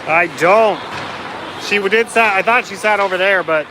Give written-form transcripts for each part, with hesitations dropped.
I don't. She did sat. I thought she sat over there, but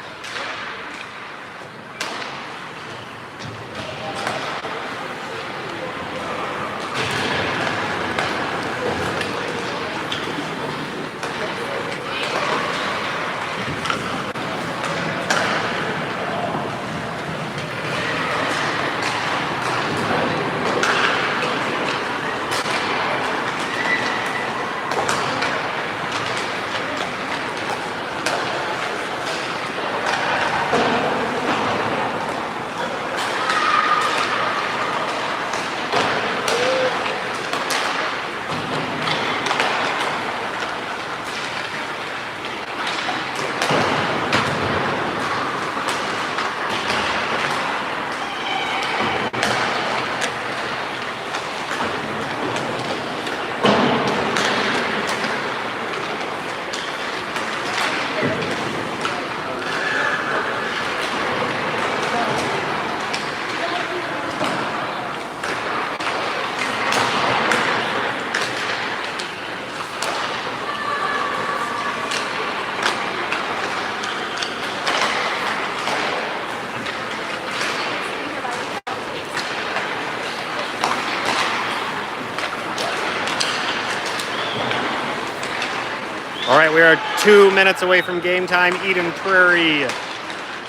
all right, we are 2 minutes away from game time. Eden Prairie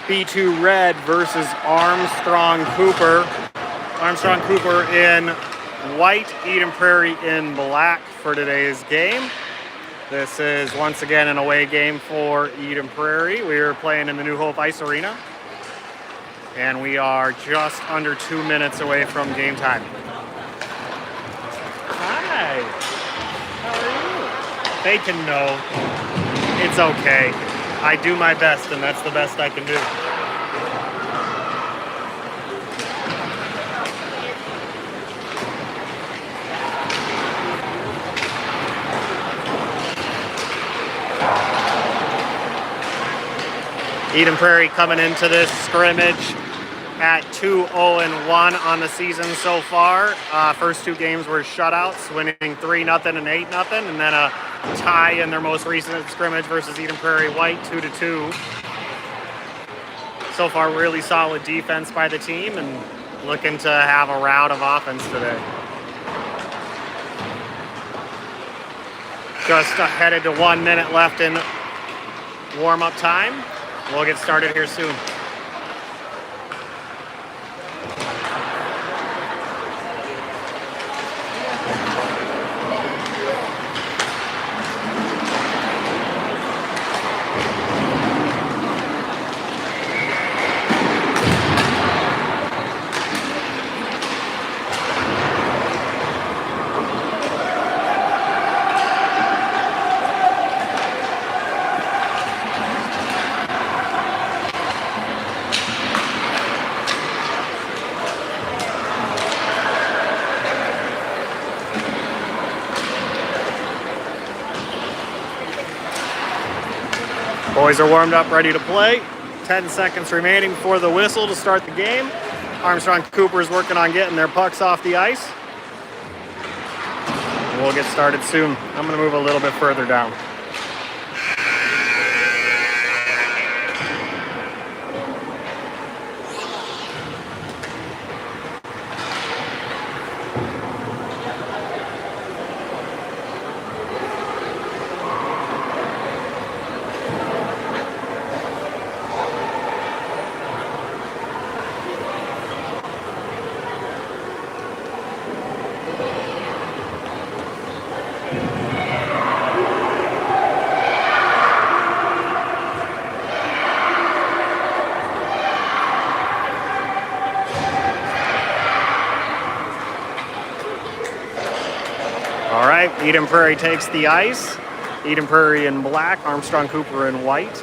B2 Red versus Armstrong-Cooper. Armstrong-Cooper in white, Eden Prairie in black for today's game. This is once again an away game for Eden Prairie. We are playing in the New Hope Ice Arena. And we are just under 2 minutes away from game time. Hi. How are you? They can know. It's okay. I do my best, and that's the best I can do. Eden Prairie coming into this scrimmage at 2-0-1 on the season so far. First two games were shutouts, winning 3-0 and 8-0, and then a tie in their most recent scrimmage versus Eden Prairie White, 2-2. So far, really solid defense by the team, and looking to have a rout of offense today. Just headed to 1 minute left in warm-up time. We'll get started here soon. Boys are warmed up, ready to play. 10 seconds remaining before the whistle to start the game. Armstrong-Cooper is working on getting their pucks off the ice. We'll get started soon. I'm going to move a little bit further down. Eden Prairie takes the ice. Eden Prairie in black, Armstrong-Cooper in white.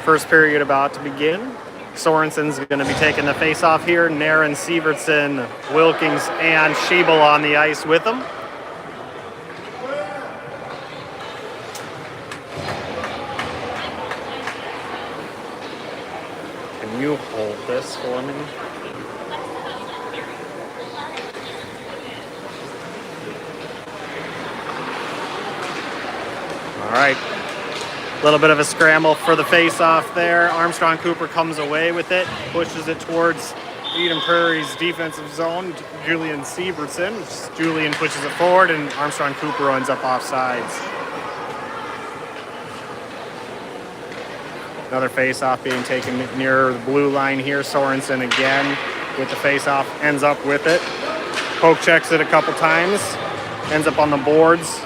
First period about to begin. Sorensen's going to be taking the face-off here. Naren, Sievertson, Wilkins, and Schiebel on the ice with them. Can you hold this for me? All right. A little bit of a scramble for the face-off there. Armstrong-Cooper comes away with it, pushes it towards Eden Prairie's defensive zone. Julian Sievertson. Julian pushes it forward, and Armstrong-Cooper ends up offsides. Another face-off being taken near the blue line here. Sorensen again with the face-off, ends up with it. Poke checks it a couple times, ends up on the boards.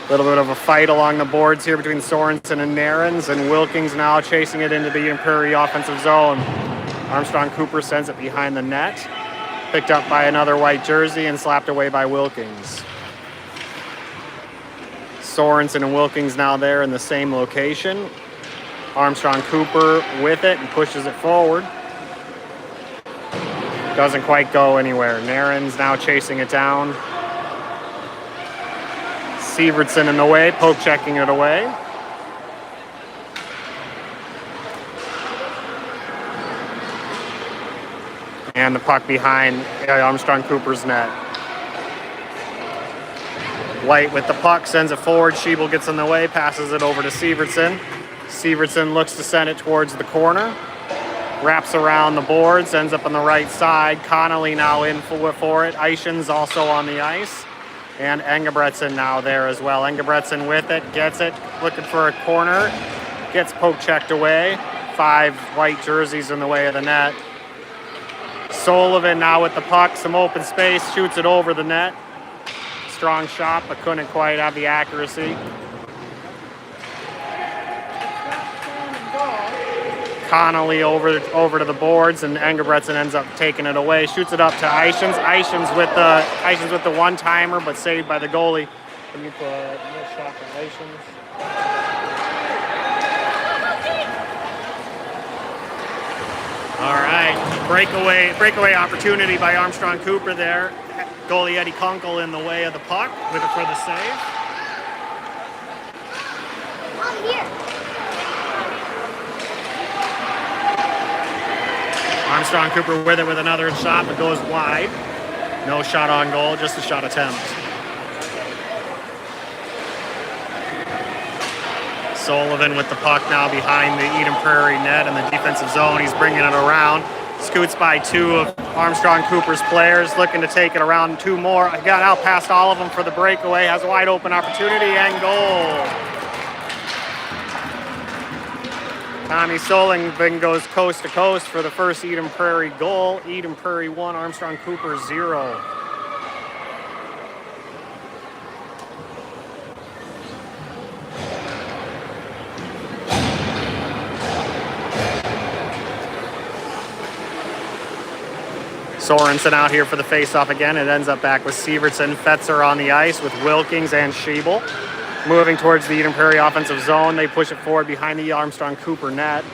A little bit of a fight along the boards here between Sorensen and Narens, and Wilkings now chasing it into the Eden Prairie offensive zone. Armstrong-Cooper sends it behind the net, picked up by another white jersey and slapped away by Wilkings. Sorensen and Wilkings now there in the same location. Armstrong-Cooper with it and pushes it forward. Doesn't quite go anywhere. Narens now chasing it down. Sievertson in the way, poke checking it away. And the puck behind Armstrong-Cooper's net. White with the puck, sends it forward. Schiebel gets in the way, passes it over to Sievertson. Sievertson looks to send it towards the corner. Wraps around the boards, ends up on the right side. Connolly now in for it. Eichen's also on the ice. And Engebretson now there as well. Engebretson with it, gets it, looking for a corner. Gets poke checked away. 5 white jerseys in the way of the net. Sullivan now with the puck, some open space, shoots it over the net. Strong shot, but couldn't quite have the accuracy. Connolly over to the boards, and Engebretson ends up taking it away. Shoots it up to Eichens. Eichens with the one-timer, but saved by the goalie. Can you put a shot to Eichens? All right, breakaway opportunity by Armstrong-Cooper there. Goalie Eddie Kunkel in the way of the puck with it for the save. On here. Armstrong-Cooper with it with another shot, but goes wide. No shot on goal, just a shot attempt. Sullivan with the puck now behind the Eden Prairie net in the defensive zone. He's bringing it around. Scoots by 2 of Armstrong-Cooper's players, looking to take it around 2 more. Got out past all of them for the breakaway. Has a wide open opportunity and goal. Tommy Sullivan goes coast to coast for the first Eden Prairie goal. Eden Prairie 1, Armstrong-Cooper 0. Sorensen out here for the face-off again. It ends up back with Sievertson. Fetzer on the ice with Wilkings and Schiebel. Moving towards the Eden Prairie offensive zone. They push it forward behind the Armstrong-Cooper net.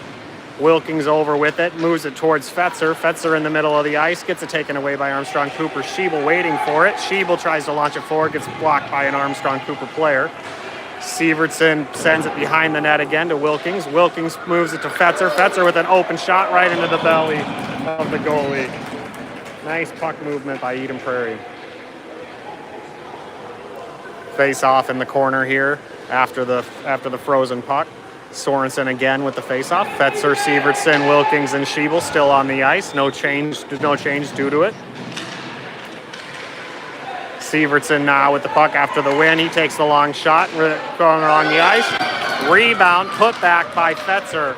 Wilkings over with it, moves it towards Fetzer. Fetzer in the middle of the ice, gets it taken away by Armstrong-Cooper. Schiebel waiting for it. Schiebel tries to launch it forward, gets blocked by an Armstrong-Cooper player. Sievertson sends it behind the net again to Wilkings. Wilkings moves it to Fetzer. Fetzer with an open shot right into the belly of the goalie. Nice puck movement by Eden Prairie. Face off in the corner here after the frozen puck. Sorensen again with the face-off. Fetzer, Sievertson, Wilkings, and Schiebel still on the ice. No change due to it. Sievertson now with the puck after the win. He takes the long shot, going along the ice. Rebound, put back by Fetzer.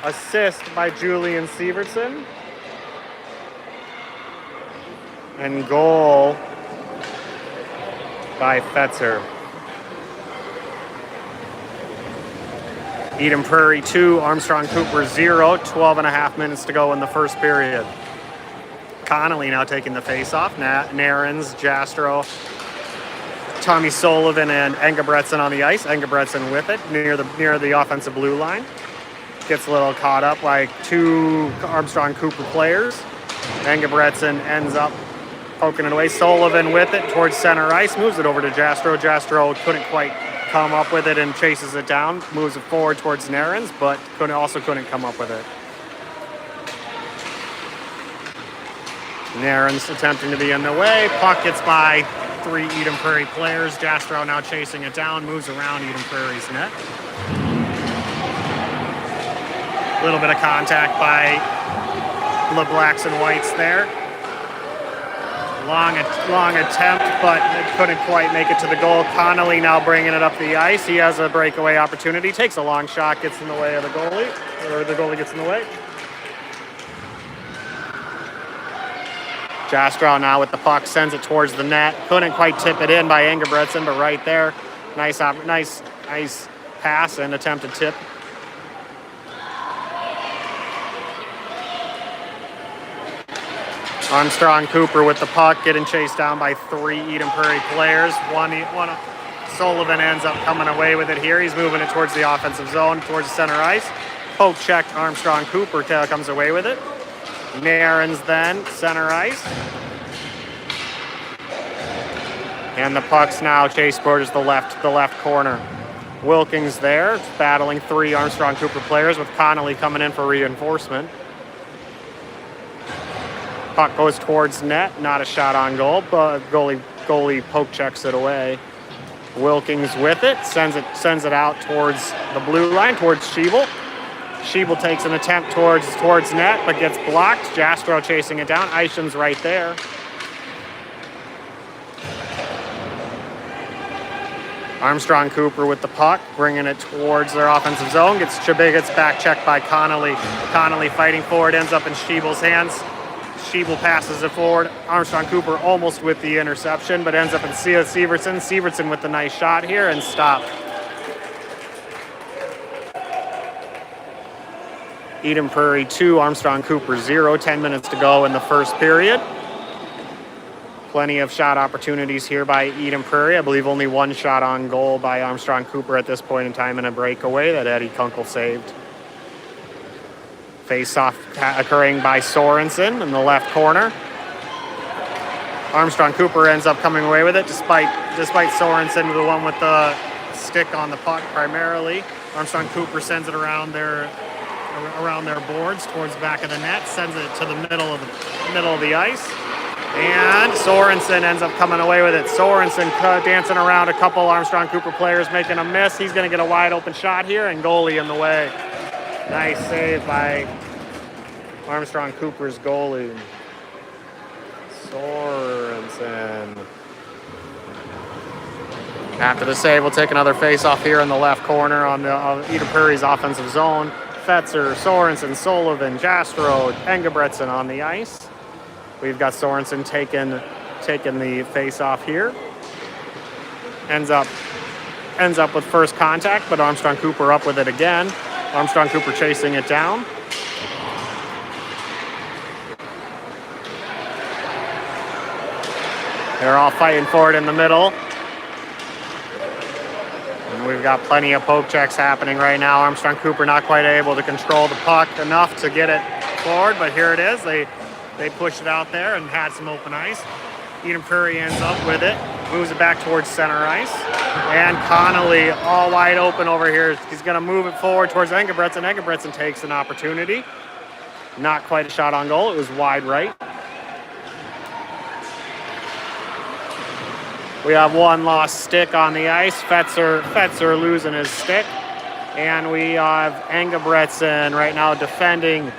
Assist by Julian Sievertson. And goal by Fetzer. Eden Prairie 2, Armstrong-Cooper 0. 12 and a half minutes to go in the first period. Connolly now taking the face-off. Narens, Jastro, Tommy Sullivan, and Engebretson on the ice. Engebretson with it near the offensive blue line. Gets a little caught up by 2 Armstrong-Cooper players. Engebretson ends up poking it away. Sullivan with it towards center ice. Moves it over to Jastro. Jastro couldn't quite come up with it and chases it down. Moves it forward towards Narens, but couldn't come up with it. Narens attempting to be in the way. Puck gets by 3 Eden Prairie players. Jastrow now chasing it down, moves around Eden Prairie's net. A little bit of contact by the blacks and whites there. Long attempt, but it couldn't quite make it to the goal. Connolly now bringing it up the ice. He has a breakaway opportunity. Takes a long shot, gets in the way of the goalie, or the goalie gets in the way. Jastrow now with the puck, sends it towards the net. Couldn't quite tip it in by Engebretsen, but right there, nice pass and attempted tip. Armstrong-Cooper with the puck, getting chased down by 3 Eden Prairie players. One Sullivan ends up coming away with it here. He's moving it towards the offensive zone, towards the center ice. Poke check, Armstrong-Cooper comes away with it. Narens then, center ice. And the puck's now chased towards the left corner. Wilkins there, battling 3 Armstrong-Cooper players with Connolly coming in for reinforcement. Puck goes towards net, not a shot on goal, but goalie poke checks it away. Wilkins with it, sends it out towards the blue line, towards Schiebel. Schiebel takes an attempt towards net, but gets blocked. Jastrow chasing it down. Eishen's right there. Armstrong-Cooper with the puck, bringing it towards their offensive zone. Gets back checked by Connolly. Connolly fighting forward, ends up in Schiebel's hands. Schiebel passes it forward. Armstrong-Cooper almost with the interception, but ends up in Severson. Severson with the nice shot here and stopped. Eden Prairie 2, Armstrong-Cooper 0. 10 minutes to go in the first period. Plenty of shot opportunities here by Eden Prairie. I believe only 1 shot on goal by Armstrong-Cooper at this point in time in a breakaway that Eddie Kunkel saved. Face-off occurring by Sorensen in the left corner. Armstrong-Cooper ends up coming away with it despite Sorensen, the one with the stick on the puck primarily. Armstrong-Cooper sends it around their boards towards the back of the net, sends it to the middle of the ice. And Sorensen ends up coming away with it. Sorensen dancing around a couple Armstrong-Cooper players, making a miss. He's going to get a wide open shot here, and goalie in the way. Nice save by Armstrong-Cooper's goalie. Sorensen. After the save, we'll take another face-off here in the left corner on the Eden Prairie's offensive zone. Fetzer, Sorensen, Sullivan, Jastrow, Engebretsen on the ice. We've got Sorensen taking the face-off here. Ends up with first contact, but Armstrong-Cooper up with it again. Armstrong-Cooper chasing it down. They're all fighting for it in the middle. And we've got plenty of poke checks happening right now. Armstrong-Cooper not quite able to control the puck enough to get it forward, but here it is. They pushed it out there and had some open ice. Eden Prairie ends up with it, moves it back towards center ice. And Connolly all wide open over here. He's going to move it forward towards Engebretsen. Engebretsen takes an opportunity. Not quite a shot on goal. It was wide right. We have 1 lost stick on the ice. Fetzer losing his stick. And we have Engebretsen right now defending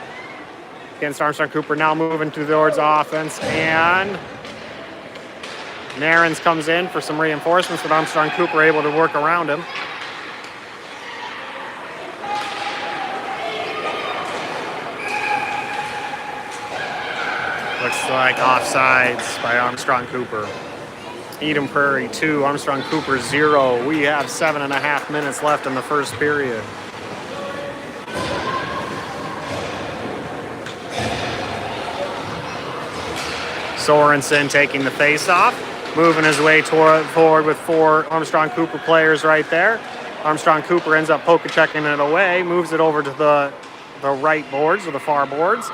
against Armstrong-Cooper, now moving towards offense. And Narens comes in for some reinforcements, but Armstrong-Cooper able to work around him. Looks like offsides by Armstrong-Cooper. Eden Prairie 2, Armstrong-Cooper 0. We have 7.5 minutes left in the first period. Sorensen taking the face-off, moving his way forward with 4 Armstrong-Cooper players right there. Armstrong-Cooper ends up poke-checking it away, moves it over to the right boards, or the far boards.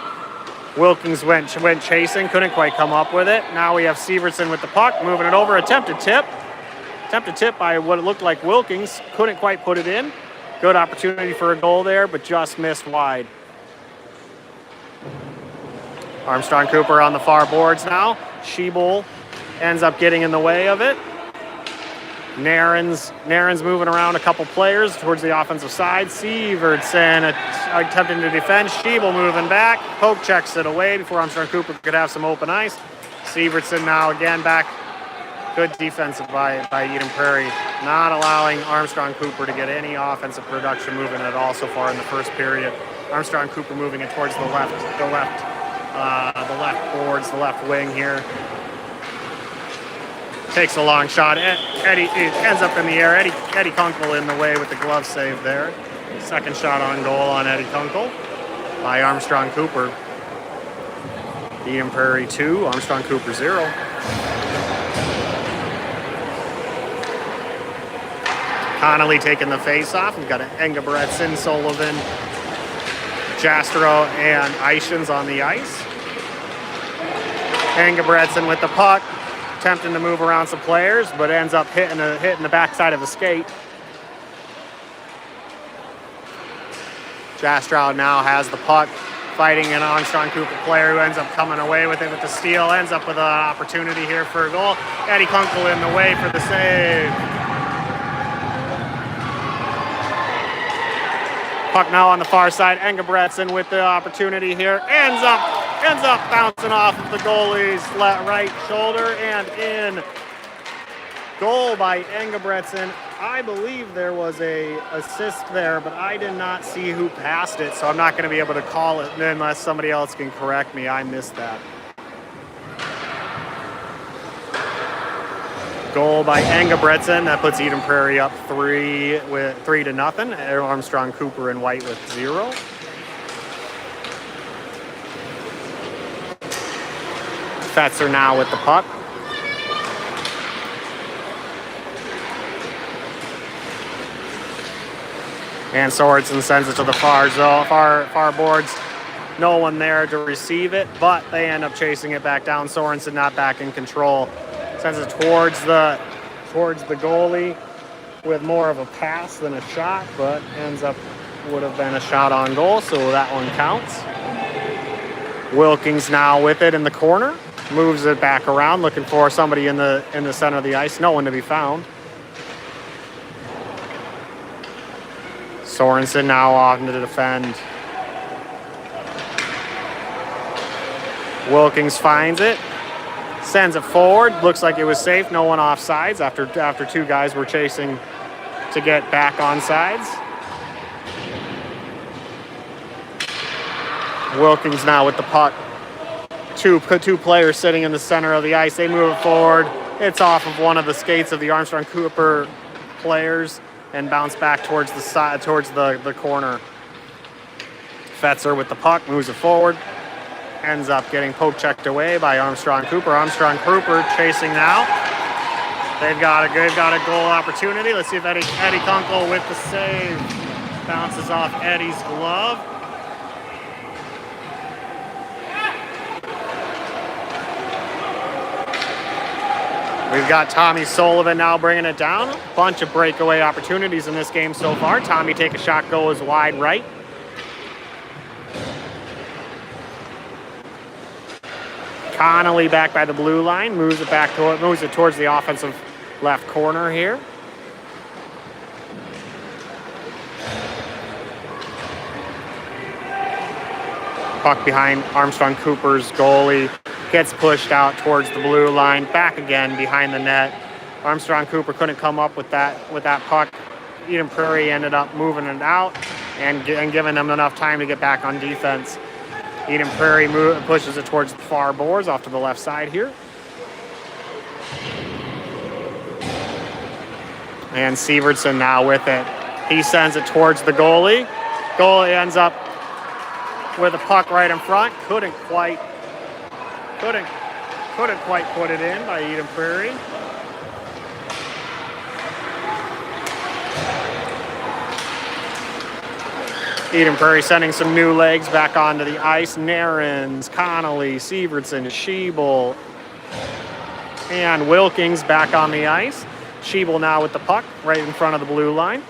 Wilkins went chasing, couldn't quite come up with it. Now we have Severson with the puck, moving it over, attempted tip by what it looked like Wilkins, couldn't quite put it in. Good opportunity for a goal there, but just missed wide. Armstrong-Cooper on the far boards now. Schiebel ends up getting in the way of it. Nairn's moving around a couple players towards the offensive side. Sievertson attempting to defend. Schiebel moving back. Poke checks it away before Armstrong-Cooper could have some open ice. Sievertson now again back. Good defensive by Eden Prairie, not allowing Armstrong-Cooper to get any offensive production moving at all so far in the first period. Armstrong-Cooper moving it towards the left boards, the left wing here. Takes a long shot. Eddie ends up in the air. Eddie Kunkel in the way with the glove save there. Second shot on goal on Eddie Kunkel by Armstrong-Cooper. Eden Prairie 2, Armstrong-Cooper 0. Connolly taking the face-off. We've got Engebretson, Sullivan, Jastro, and Ishins on the ice. Engebretson with the puck, attempting to move around some players, but ends up hitting the backside of the skate. Jastro now has the puck, fighting an Armstrong-Cooper player who ends up coming away with it with the steal. Ends up with an opportunity here for a goal. Eddie Kunkel in the way for the save. Puck now on the far side. Engebretson with the opportunity here. Ends up bouncing off of the goalie's right shoulder and in. Goal by Engebretson. I believe there was a assist there, but I did not see who passed it, so I'm not going to be able to call it unless somebody else can correct me. I missed that. Goal by Engebretson. That puts Eden Prairie up 3-0. Armstrong-Cooper and White with 0. Fetzer now with the puck. And Sorensen sends it to the far boards. No one there to receive it, but they end up chasing it back down. Sorensen not back in control. Sends it towards the goalie with more of a pass than a shot, but would have been a shot on goal, so that one counts. Wilkins now with it in the corner, moves it back around, looking for somebody in the center of the ice. No one to be found. Sorensen now off to defend. Wilkins finds it. Sends it forward. Looks like it was safe. No one offsides after two guys were chasing to get back on sides. Wilkins now with the puck. Two players sitting in the center of the ice. They move it forward. It's off of one of the skates of the Armstrong-Cooper players and bounce back towards the side, towards the corner. Fetzer with the puck moves it forward. Ends up getting poke checked away by Armstrong-Cooper. Armstrong-Cooper chasing now. They've got a goal opportunity. Let's see if Eddie Kunkel with the save. Bounces off Eddie's glove. We've got Tommy Sullivan now bringing it down. A bunch of breakaway opportunities in this game so far. Tommy take a shot, goes wide right. Connolly back by the blue line, moves it towards the offensive left corner here. Puck behind Armstrong-Cooper's goalie, gets pushed out towards the blue line, back again behind the net. Armstrong-Cooper couldn't come up with that puck. Eden Prairie ended up moving it out and giving them enough time to get back on defense. Eden Prairie pushes it towards the far boards off to the left side here. And Sievertson now with it. He sends it towards the goalie. Goalie ends up with a puck right in front. Couldn't quite put it in by Eden Prairie. Eden Prairie sending some new legs back onto the ice. Nairns, Connolly, Sievertson, Schiebel, and Wilkins back on the ice. Schiebel now with the puck right in front of the blue line.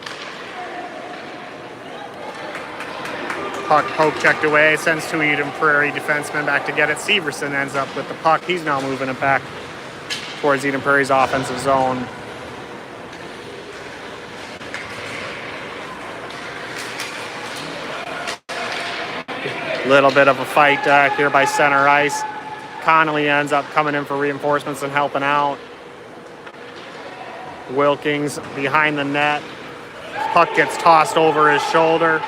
Puck poke checked away, sends to Eden Prairie defenseman back to get it. Sievertson ends up with the puck. He's now moving it back towards Eden Prairie's offensive zone. Little bit of a fight here by center ice. Connolly ends up coming in for reinforcements and helping out. Wilkins behind the net. Puck gets tossed over his shoulder.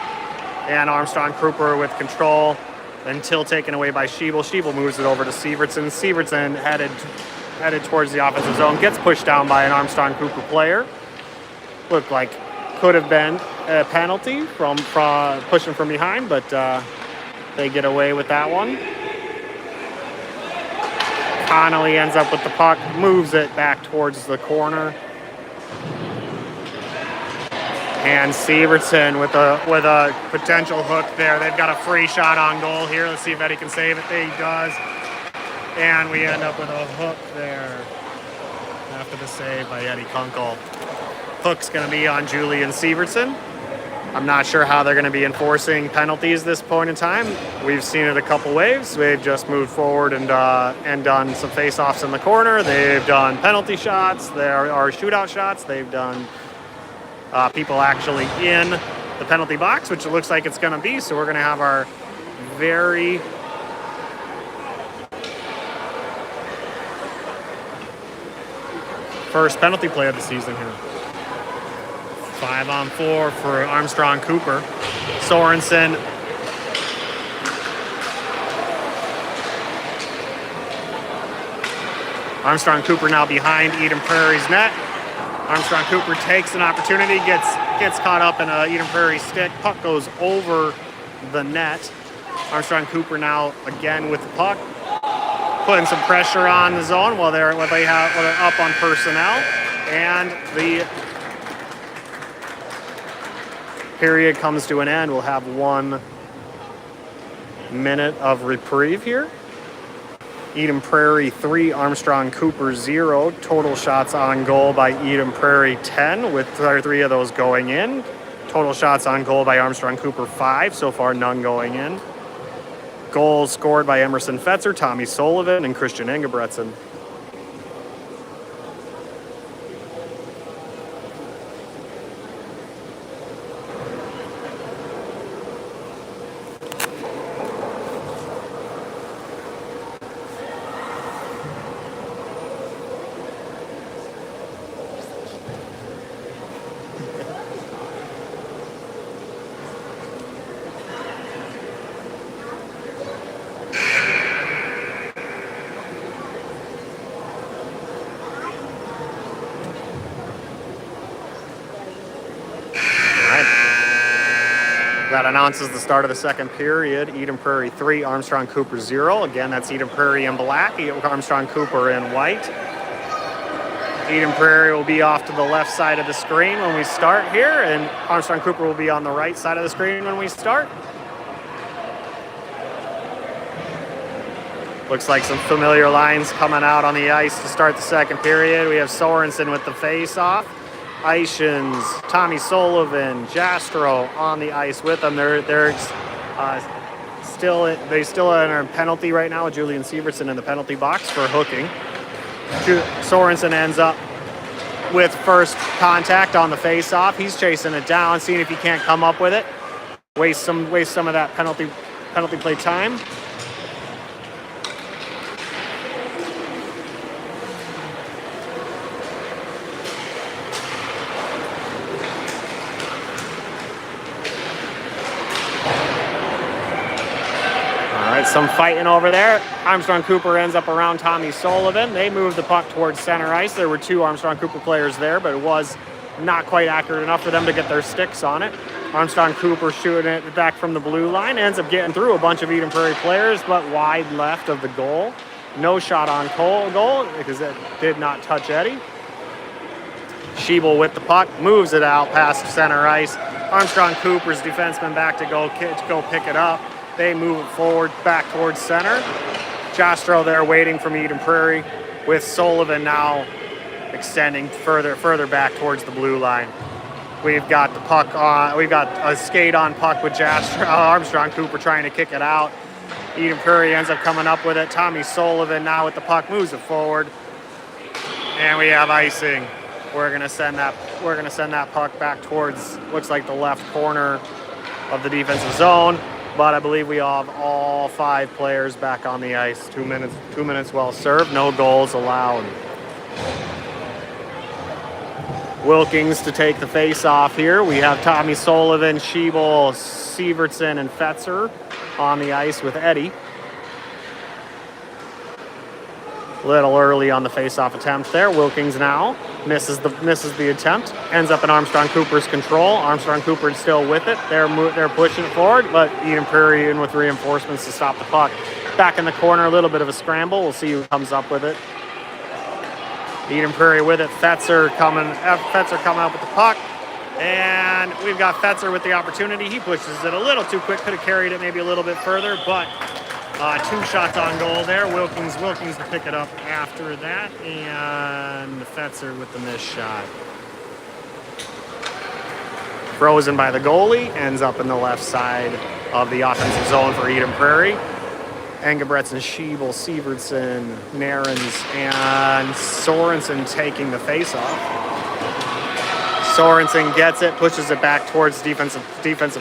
And Armstrong-Cooper with control until taken away by Schiebel. Schiebel moves it over to Sievertson. Sievertson headed towards the offensive zone. Gets pushed down by an Armstrong-Cooper player. Looked like could have been a penalty from pushing from behind, but they get away with that one. Connolly ends up with the puck, moves it back towards the corner. And Sievertson with a potential hook there. They've got a free shot on goal here. Let's see if Eddie can save it. He does. And we end up with a hook there after the save by Eddie Kunkel. Hook's going to be on Julian Sievertson. I'm not sure how they're going to be enforcing penalties this point in time. We've seen it a couple ways. They've just moved forward and done some face-offs in the corner. They've done penalty shots. There are shootout shots. They've done people actually in the penalty box, which it looks like it's going to be. So we're going to have our very first penalty play of the season here. 5-on-4 for Armstrong-Cooper. Sorensen Armstrong-Cooper now behind Eden Prairie's net. Armstrong-Cooper takes an opportunity, gets caught up in a Eden Prairie stick. Puck goes over the net. Armstrong-Cooper now again with the puck, putting some pressure on the zone while they're up on personnel, and the period comes to an end. We'll have 1 minute of reprieve here. Eden Prairie 3, Armstrong-Cooper 0. Total shots on goal by Eden Prairie 10, with 3 of those going in. Total shots on goal by Armstrong-Cooper 5. So far, none going in. Goals scored by Emerson Fetzer, Tommy Sullivan, and Christian Ingebretson. That announces the start of the second period. Eden Prairie 3, Armstrong-Cooper 0. Again, that's Eden Prairie in black, Armstrong-Cooper in white. Eden Prairie will be off to the left side of the screen when we start here, and Armstrong-Cooper will be on the right side of the screen when we start. Looks like some familiar lines coming out on the ice to start the second period. We have Sorensen with the face-off. Ishins, Tommy Sullivan, Jastro on the ice with them. They're still in a penalty right now with Julian Sievertson in the penalty box for hooking. Sorensen ends up with first contact on the face-off. He's chasing it down, seeing if he can't come up with it. Waste some of that penalty play time. Some fighting over there. Armstrong-Cooper ends up around Tommy Sullivan. They move the puck towards center ice. There were 2 Armstrong-Cooper players there, but it was not quite accurate enough for them to get their sticks on it. Armstrong-Cooper shooting it back from the blue line. Ends up getting through a bunch of Eden Prairie players, but wide left of the goal. No shot on goal because it did not touch Eddie. Schiebel with the puck, moves it out past center ice. Armstrong-Cooper's defenseman back to go pick it up. They move it forward back towards center. Jastro there waiting from Eden Prairie, with Sullivan now extending further back towards the blue line. We've got the puck on. We've got a skate on puck with Armstrong-Cooper trying to kick it out. Eden Prairie ends up coming up with it. Tommy Sullivan now with the puck, moves it forward. And we have icing. We're gonna send that puck back towards, looks like, the left corner of the defensive zone. But I believe we have all 5 players back on the ice. 2 minutes well served. No goals allowed. Wilkins to take the face off here. We have Tommy Sullivan, Schiebel, Sievertson, and Fetzer on the ice with Eddie. Little early on the face-off attempt there. Wilkins now misses the attempt. Ends up in Armstrong-Cooper's control. Armstrong-Cooper is still with it. They're pushing it forward, but Eden Prairie in with reinforcements to stop the puck. Back in the corner, a little bit of a scramble. We'll see who comes up with it. Eden Prairie with it. Fetzer coming up with the puck. And we've got Fetzer with the opportunity. He pushes it a little too quick. Could have carried it maybe a little bit further, but 2 shots on goal there. Wilkins to pick it up after that. And Fetzer with the missed shot. Frozen by the goalie. Ends up in the left side of the offensive zone for Eden Prairie. Engebretson, Schiebel, Sievertson, Narens, and Sorensen taking the face-off. Sorensen gets it, pushes it back towards defensive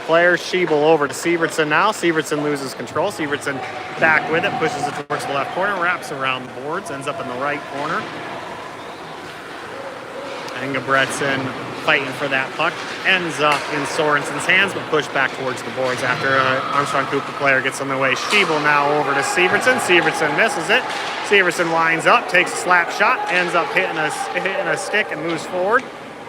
player. Schiebel over to Sievertson now. Sievertson loses control. Sievertson back with it, pushes it towards the left corner, wraps around the boards, ends up in the right corner. Engebretson fighting for that puck. Ends up in Sorensen's hands, but pushed back towards the boards after Armstrong-Cooper player gets on the way. Schiebel now over to Sievertson. Sievertson misses it. Sievertson lines up, takes a slap shot, ends up hitting a stick and moves forward.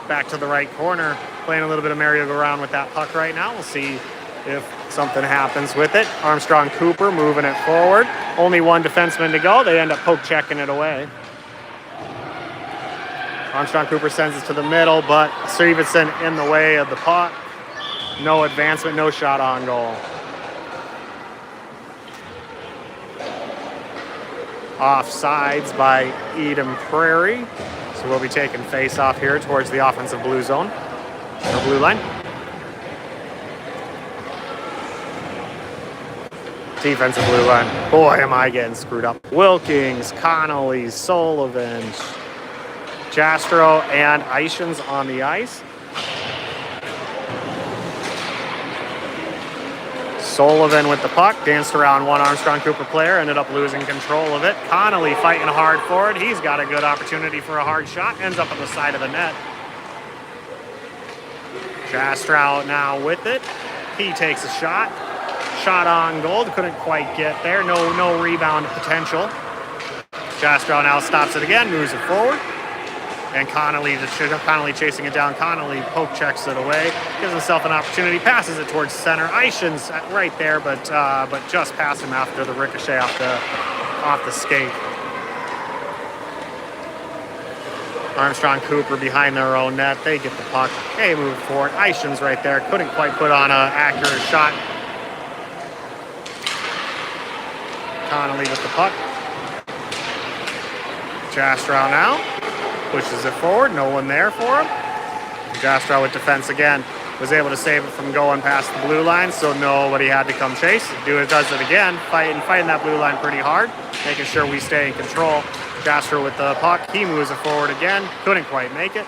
Back to the right corner, playing a little bit of merry-go-round with that puck right now. We'll see if something happens with it. Armstrong-Cooper moving it forward. Only 1 defenseman to go. They end up poke-checking it away. Armstrong-Cooper sends it to the middle, but Sievertson in the way of the puck. No advancement, no shot on goal. Offsides by Eden Prairie. So we'll be taking face-off here towards the offensive blue zone, or blue line. Defensive blue line. Boy, am I getting screwed up. Wilkins, Connolly, Sullivan, Jastro, and Ishins on the ice. Sullivan with the puck, danced around 1 Armstrong-Cooper player, ended up losing control of it. Connolly fighting hard for it. He's got a good opportunity for a hard shot, ends up on the side of the net. Jastrow now with it. He takes a shot. Shot on goal, couldn't quite get there. No rebound potential. Jastrow now stops it again, moves it forward. And Connolly chasing it down. Connolly poke checks it away, gives himself an opportunity, passes it towards center. Ishins right there, but just past him after the ricochet off the skate. Armstrong-Cooper behind their own net. They get the puck. They move forward. Ishins right there. Couldn't quite put on an accurate shot. Connolly with the puck. Jastrow now. Pushes it forward, no one there for him. Jastrow with defense again. Was able to save it from going past the blue line, so nobody had to come chase. Does it again, fighting that blue line pretty hard, making sure we stay in control. Jastrow with the puck, he moves it forward again, couldn't quite make it.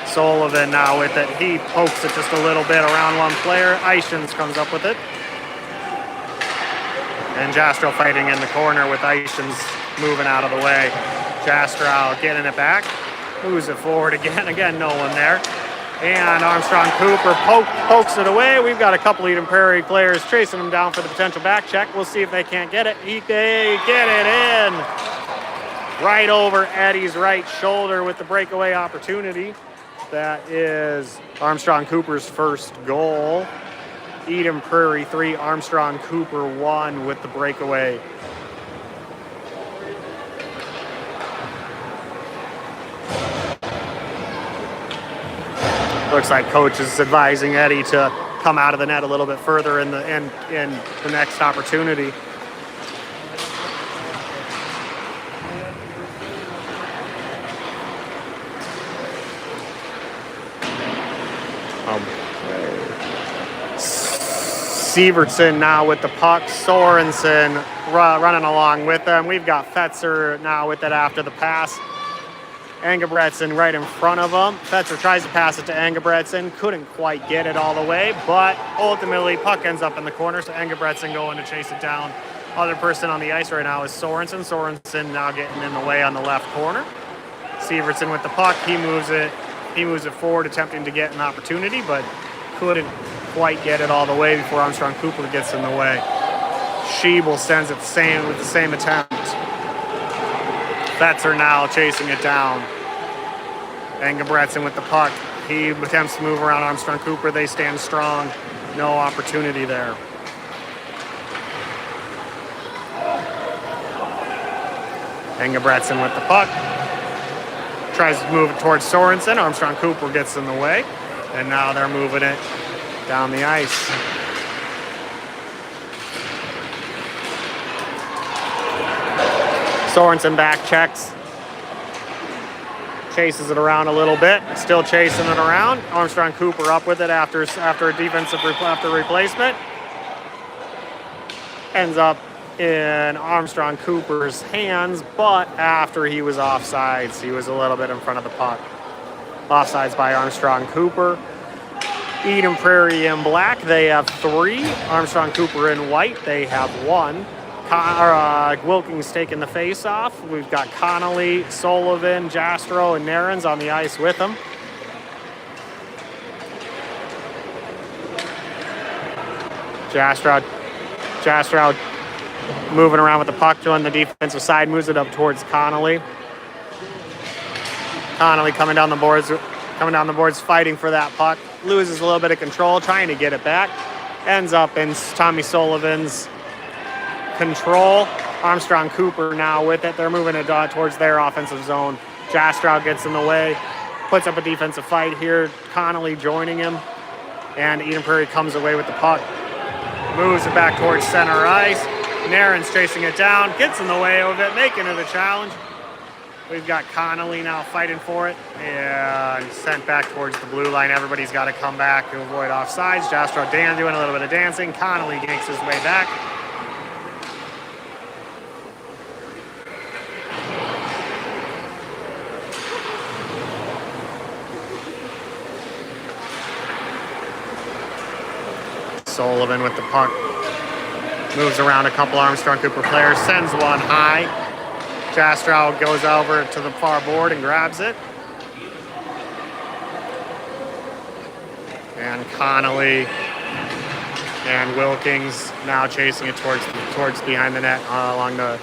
Sullivan now with it, he pokes it just a little bit around 1 player. Ishins comes up with it. And Jastrow fighting in the corner with Ishins moving out of the way. Jastrow getting it back, moves it forward again, no one there. And Armstrong-Cooper pokes it away. We've got a couple Eden Prairie players chasing him down for the potential back check. We'll see if they can't get it. They get it in. Right over Eddie's right shoulder with the breakaway opportunity. That is Armstrong-Cooper's first goal. Eden Prairie 3, Armstrong-Cooper 1 with the breakaway. Looks like coach is advising Eddie to come out of the net a little bit further in the next opportunity. Sievertson now with the puck. Sorensen running along with them. We've got Fetzer now with it after the pass. Engebretson right in front of him. Fetzer tries to pass it to Engebretson. Couldn't quite get it all the way, but ultimately puck ends up in the corner, so Engebretson going to chase it down. Other person on the ice right now is Sorensen. Sorensen now getting in the way on the left corner. Severson with the puck. He moves it forward, attempting to get an opportunity, but couldn't quite get it all the way before Armstrong-Cooper gets in the way. Schiebel sends it with the same attempt. Fetzer now chasing it down. Engebretson with the puck. He attempts to move around Armstrong-Cooper. They stand strong. No opportunity there. Engebretson with the puck. Tries to move it towards Sorensen. Armstrong-Cooper gets in the way. And now they're moving it down the ice. Sorensen back checks. Chases it around a little bit. Still chasing it around. Armstrong-Cooper up with it after a defensive replacement. Ends up in Armstrong-Cooper's hands, but after he was offsides, he was a little bit in front of the puck. Offsides by Armstrong-Cooper. Eden Prairie in black, they have 3. Armstrong-Cooper in white, they have 1. Wilkins taking the face off. We've got Connolly, Sullivan, Jastrow, and Narens on the ice with him. Jastrow moving around with the puck on the defensive side, moves it up towards Connolly. Connolly coming down the boards, fighting for that puck. Loses a little bit of control, trying to get it back. Ends up in Tommy Sullivan's control. Armstrong-Cooper now with it. They're moving it towards their offensive zone. Jastrow gets in the way, puts up a defensive fight here. Connolly joining him, and Eden Prairie comes away with the puck. Moves it back towards center ice. Narens chasing it down, gets in the way of it, making it a challenge. We've got Connolly now fighting for it, and sent back towards the blue line. Everybody's got to come back to avoid offsides. Jastrow doing a little bit of dancing. Connolly yanks his way back. Sullivan with the puck. Moves around a couple Armstrong-Cooper players, sends one high. Jastrow goes over to the far board and grabs it. And Connolly and Wilkins now chasing it towards behind the net along the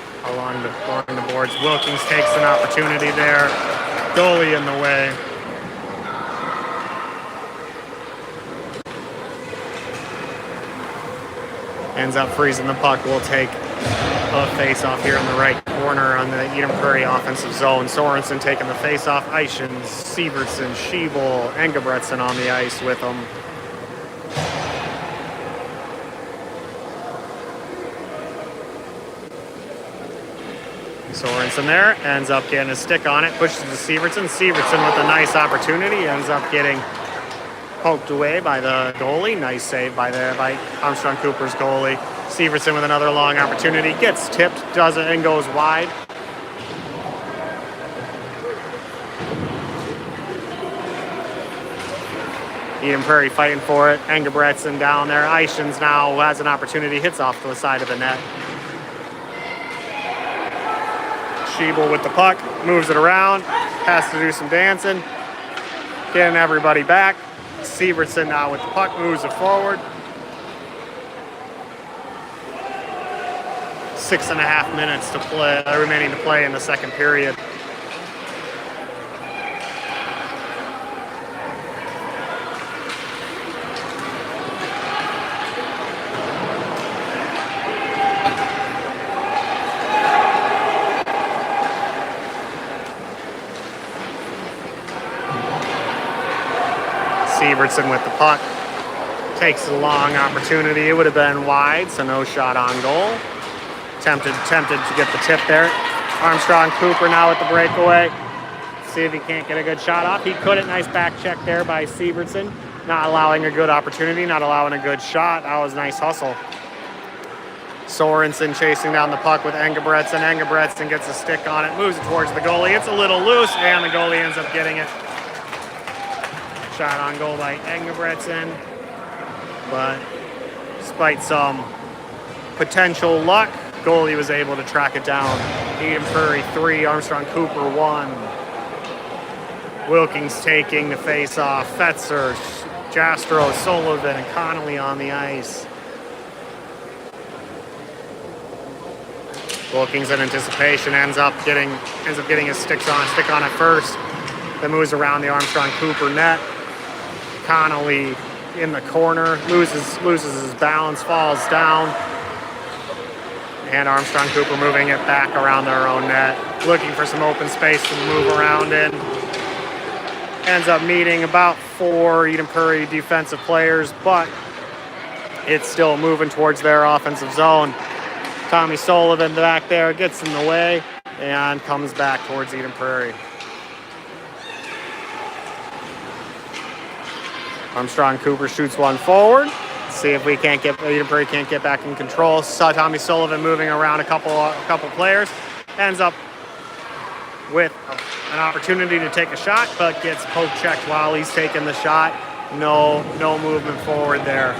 boards. Wilkins takes an opportunity there. Goalie in the way. Ends up freezing the puck. We'll take a face-off here in the right corner on the Eden Prairie offensive zone. Sorensen taking the face-off. Eichens, Severson, Schiebel, Engebretson on the ice with them. Sorensen there, ends up getting a stick on it, pushes to Severson. Severson with a nice opportunity, ends up getting poked away by the goalie. Nice save by Armstrong-Cooper's goalie. Severson with another long opportunity, gets tipped, does it, and goes wide. Eden Prairie fighting for it. Engebretson down there. Eichens now has an opportunity, hits off to the side of the net. Schiebel with the puck, moves it around, has to do some dancing, getting everybody back. Severson now with the puck, moves it forward. 6.5 minutes to play, remaining to play in the second period. Severson with the puck, takes a long opportunity. It would have been wide, so no shot on goal. Tempted to get the tip there. Armstrong-Cooper now with the breakaway. See if he can't get a good shot off. He couldn't. Nice back check there by Severson. Not allowing a good opportunity, not allowing a good shot. That was a nice hustle. Sorensen chasing down the puck with Engebretson. Engebretson gets a stick on it, moves it towards the goalie. It's a little loose, and the goalie ends up getting it. Shot on goal by Engebretson. But despite some potential luck, goalie was able to track it down. Eden Prairie 3, Armstrong-Cooper 1. Wilkins taking the face-off. Fetzer, Jastro, Sullivan, and Connolly on the ice. Wilkins in anticipation ends up getting his stick on it first. Then moves around the Armstrong-Cooper net. Connolly in the corner, loses his balance, falls down. And Armstrong-Cooper moving it back around their own net, looking for some open space to move around in. Ends up meeting about 4 Eden Prairie defensive players, but it's still moving towards their offensive zone. Tommy Sullivan back there gets in the way and comes back towards Eden Prairie. Armstrong-Cooper shoots one forward. See if Eden Prairie can't get back in control. Saw Tommy Sullivan moving around a couple players. Ends up with an opportunity to take a shot, but gets poke checked while he's taking the shot. No movement forward there.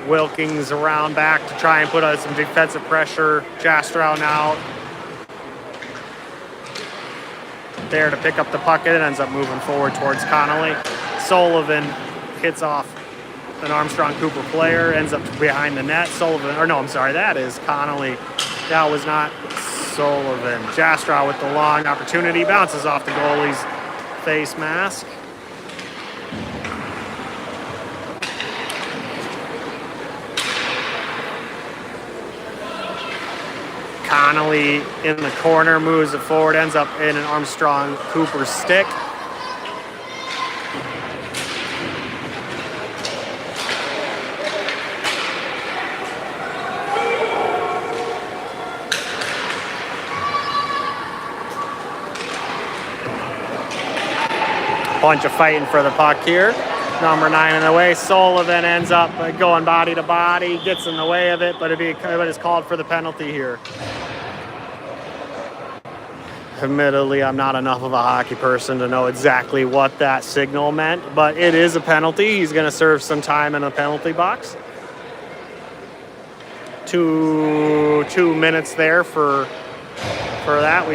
Wilkins around back to try and put out some defensive pressure. Jastrow now there to pick up the puck. It ends up moving forward towards Connolly. Sullivan hits off an Armstrong-Cooper player, ends up behind the net. That is Connolly. That was not Sullivan. Jastrow with the long opportunity, bounces off the goalie's face mask. Connolly in the corner, moves it forward, ends up in an Armstrong-Cooper stick. Bunch of fighting for the puck here. Number 9 in the way. Sullivan ends up going body to body, gets in the way of it, but it is called for the penalty here. Admittedly, I'm not enough of a hockey person to know exactly what that signal meant, but it is a penalty. He's going to serve some time in the penalty box. Two minutes there for that.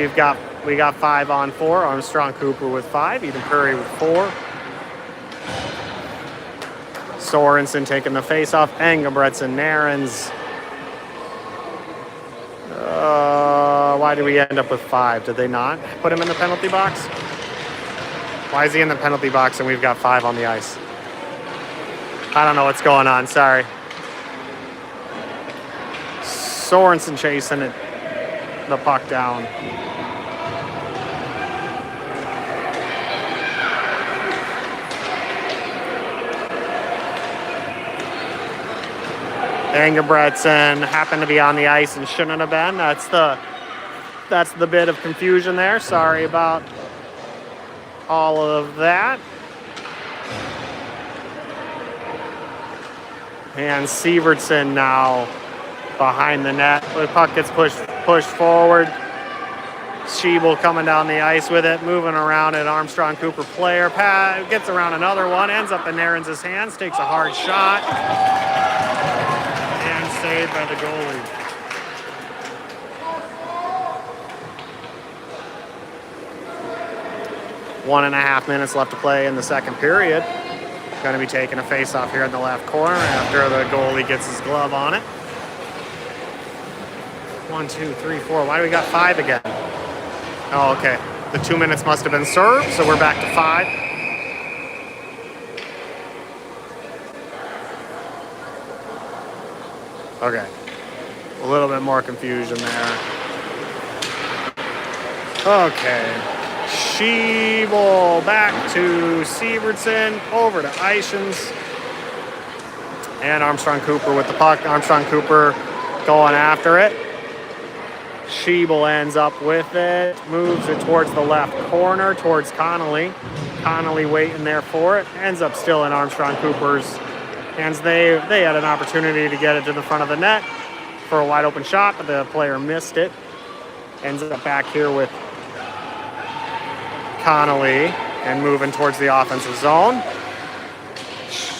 We got 5 on 4. Armstrong-Cooper with 5. Eden Prairie with 4. Sorensen taking the face-off. Engebretson, Narens. Why did we end up with 5? Did they not put him in the penalty box? Why is he in the penalty box and we've got 5 on the ice? I don't know what's going on. Sorry. Sorensen chasing the puck down. Engebretson happened to be on the ice and shouldn't have been. That's the bit of confusion there. Sorry about all of that. And Sievertson now behind the net. The puck gets pushed forward. Schiebel coming down the ice with it, moving around an Armstrong-Cooper player. Gets around another one, ends up in Narens' hands, takes a hard shot. And saved by the goalie. One and a half minutes left to play in the second period. Going to be taking a face-off here in the left corner after the goalie gets his glove on it. 1, 2, 3, 4. Why do we got 5 again? Oh, okay. The 2 minutes must have been served, so we're back to 5. Okay. A little bit more confusion there. Okay. Schiebel back to Sievertson, over to Eichens. And Armstrong-Cooper with the puck. Armstrong-Cooper going after it. Schiebel ends up with it, moves it towards the left corner, towards Connolly. Connolly waiting there for it. Ends up still in Armstrong-Cooper's hands. They had an opportunity to get it to the front of the net. for a wide open shot, but the player missed it. Ends up back here with Connolly and moving towards the offensive zone.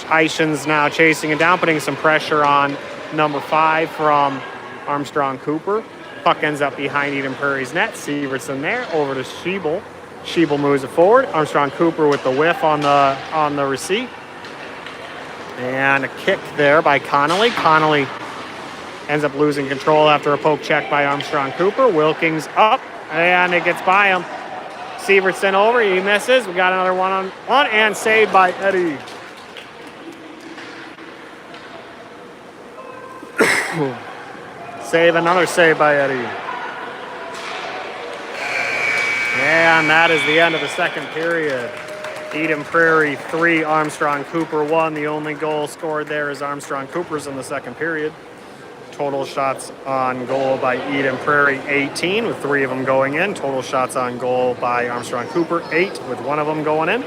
Eichen's now chasing it down, putting some pressure on number 5 from Armstrong-Cooper. Puck ends up behind Eden Prairie's net. Severson there, over to Schiebel. Schiebel moves it forward. Armstrong-Cooper with the whiff on the receipt. And a kick there by Connolly. Connolly ends up losing control after a poke check by Armstrong-Cooper. Wilkins up, and it gets by him. Severson over, he misses. We got another one-on-one, and saved by Eddie. Another save by Eddie. And that is the end of the second period. Eden Prairie 3, Armstrong-Cooper 1. The only goal scored there is Armstrong-Cooper's in the second period. Total shots on goal by Eden Prairie 18, with 3 of them going in. Total shots on goal by Armstrong-Cooper 8, with 1 of them going in.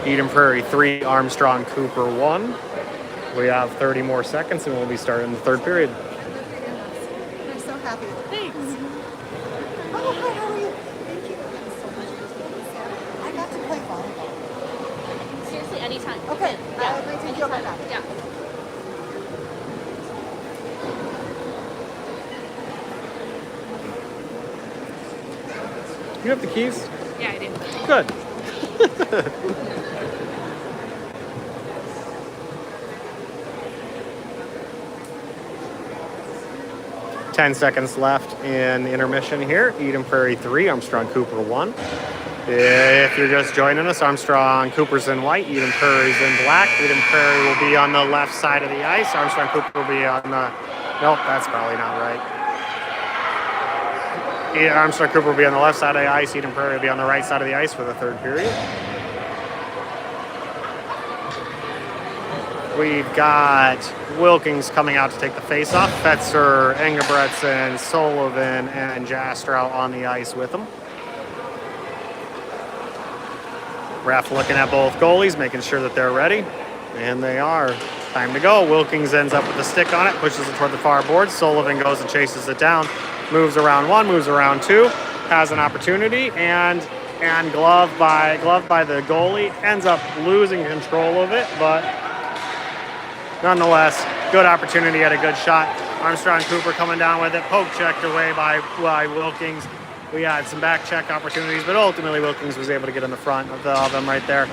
Eden Prairie 3, Armstrong-Cooper 1. We have 30 more seconds and we'll be starting the third period. I'm so happy. Thanks. Oh, hi, how are you? Thank you. I'm so much. I got to play volleyball. Seriously, anytime. Okay, Yeah. I'll agree to you about that. Yeah. You have the keys? Yeah, I do. Good. 10 seconds left in intermission here. Eden Prairie 3, Armstrong-Cooper 1. If you're just joining us, Armstrong-Cooper's in white, Eden Prairie's in black. Eden Prairie will be on the left side of the ice. Armstrong-Cooper will be on the... Nope, that's probably not right. Armstrong-Cooper will be on the left side of the ice. Eden Prairie will be on the right side of the ice for the third period. We've got Wilkins coming out to take the face-off. Fetzer, Engebretson, Sullivan, and Jastrow on the ice with them. Ref looking at both goalies, making sure that they're ready. And they are. Time to go. Wilkins ends up with the stick on it, pushes it toward the far board. Sullivan goes and chases it down. Moves around 1, moves around 2. Has an opportunity, and gloved by the goalie. Ends up losing control of it, but... nonetheless, good opportunity at a good shot. Armstrong-Cooper coming down with it, poke checked away by Wilkins. We had some back check opportunities, but ultimately Wilkins was able to get in the front of them right there.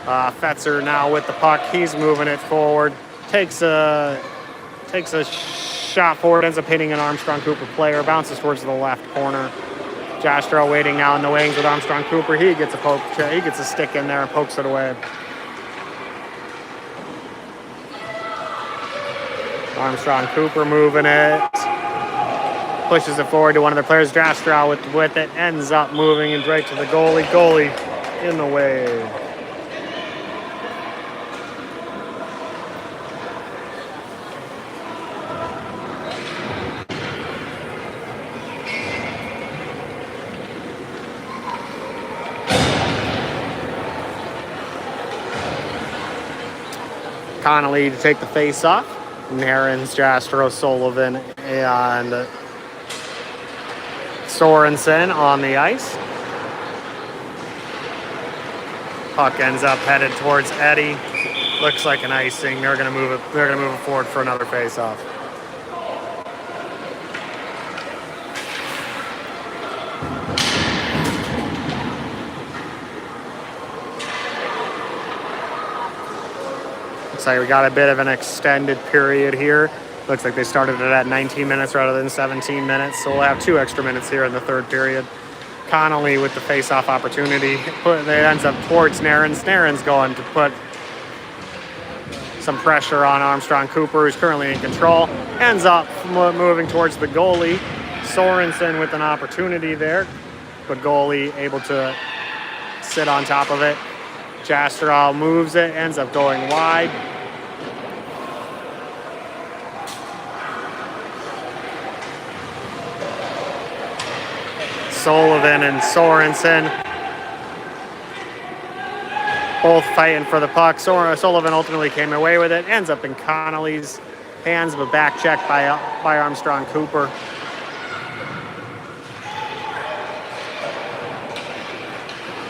Fetzer now with the puck. He's moving it forward. Takes a shot forward, ends up hitting an Armstrong-Cooper player, bounces towards the left corner. Jastrow waiting now in the wings with Armstrong-Cooper. He gets a poke check. He gets a stick in there and pokes it away. Armstrong-Cooper moving it, pushes it forward to one of the players. Jastrow with it, ends up moving it right to the goalie. Goalie in the way. Connolly to take the face off. Narens, Jastrow, Sullivan, and Sorensen on the ice. Puck ends up headed towards Eddie. Looks like an icing. They're gonna move it forward for another face-off. Looks like we got a bit of an extended period here. Looks like they started it at 19 minutes rather than 17 minutes, so we'll have 2 extra minutes here in the third period. Connolly with the face-off opportunity. It ends up towards Narens. Narens going to put some pressure on Armstrong-Cooper, who's currently in control. Ends up moving towards the goalie. Sorensen with an opportunity there, but goalie able to sit on top of it. Jastrow moves it, ends up going wide. Sullivan and Sorensen Both fighting for the puck. Sullivan ultimately came away with it. Ends up in Connolly's hands, but back checked by Armstrong-Cooper.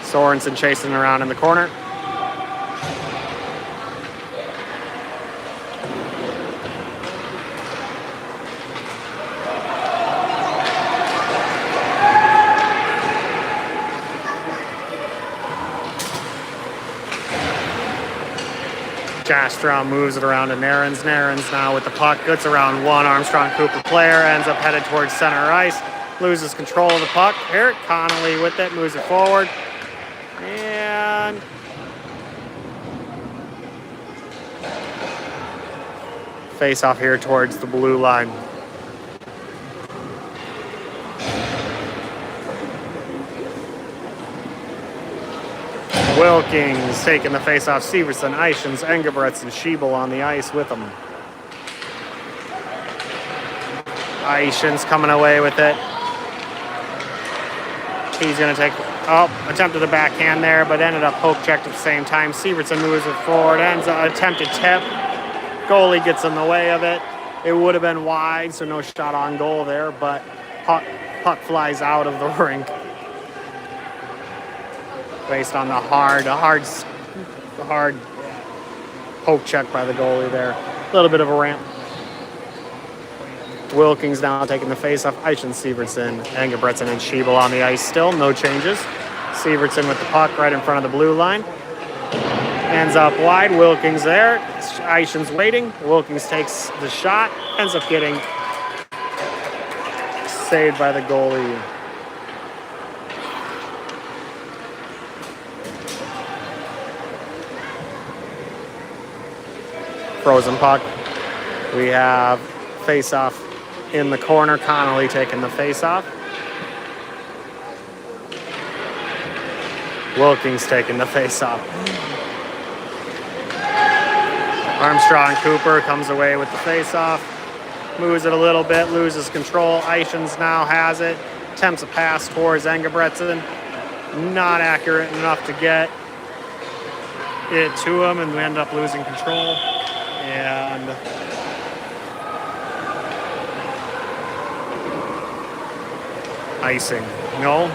Sorensen chasing around in the corner. Jastrom moves it around to Narens. Narens now with the puck. Gets around one Armstrong-Cooper player. Ends up headed towards center ice. Loses control of the puck. Here, Connolly with it. Moves it forward. And face off here towards the blue line. Wilkins taking the face-off. Severson, Eichens, Engebretz, and Schiebel on the ice with him. Eichens coming away with it. He's going to take, attempted a backhand there, but ended up poke checked at the same time. Severson moves it forward, ends an attempted tip. Goalie gets in the way of it. It would have been wide, so no shot on goal there, but puck flies out of the rink. Based on the hard poke check by the goalie there. A little bit of a ramp. Wilkins now taking the face-off. Eichen, Severson, Engebretson, and Schiebel on the ice still. No changes. Severson with the puck right in front of the blue line. Ends up wide. Wilkins there. Eichen's waiting. Wilkins takes the shot. Ends up getting saved by the goalie. Frozen puck. We have face-off in the corner. Connolly taking the face-off. Wilkins taking the face-off. Armstrong-Cooper comes away with the face-off. Moves it a little bit, loses control. Eichens now has it. Attempts a pass towards Engebretson. Not accurate enough to get it to him, and we end up losing control. And icing. No?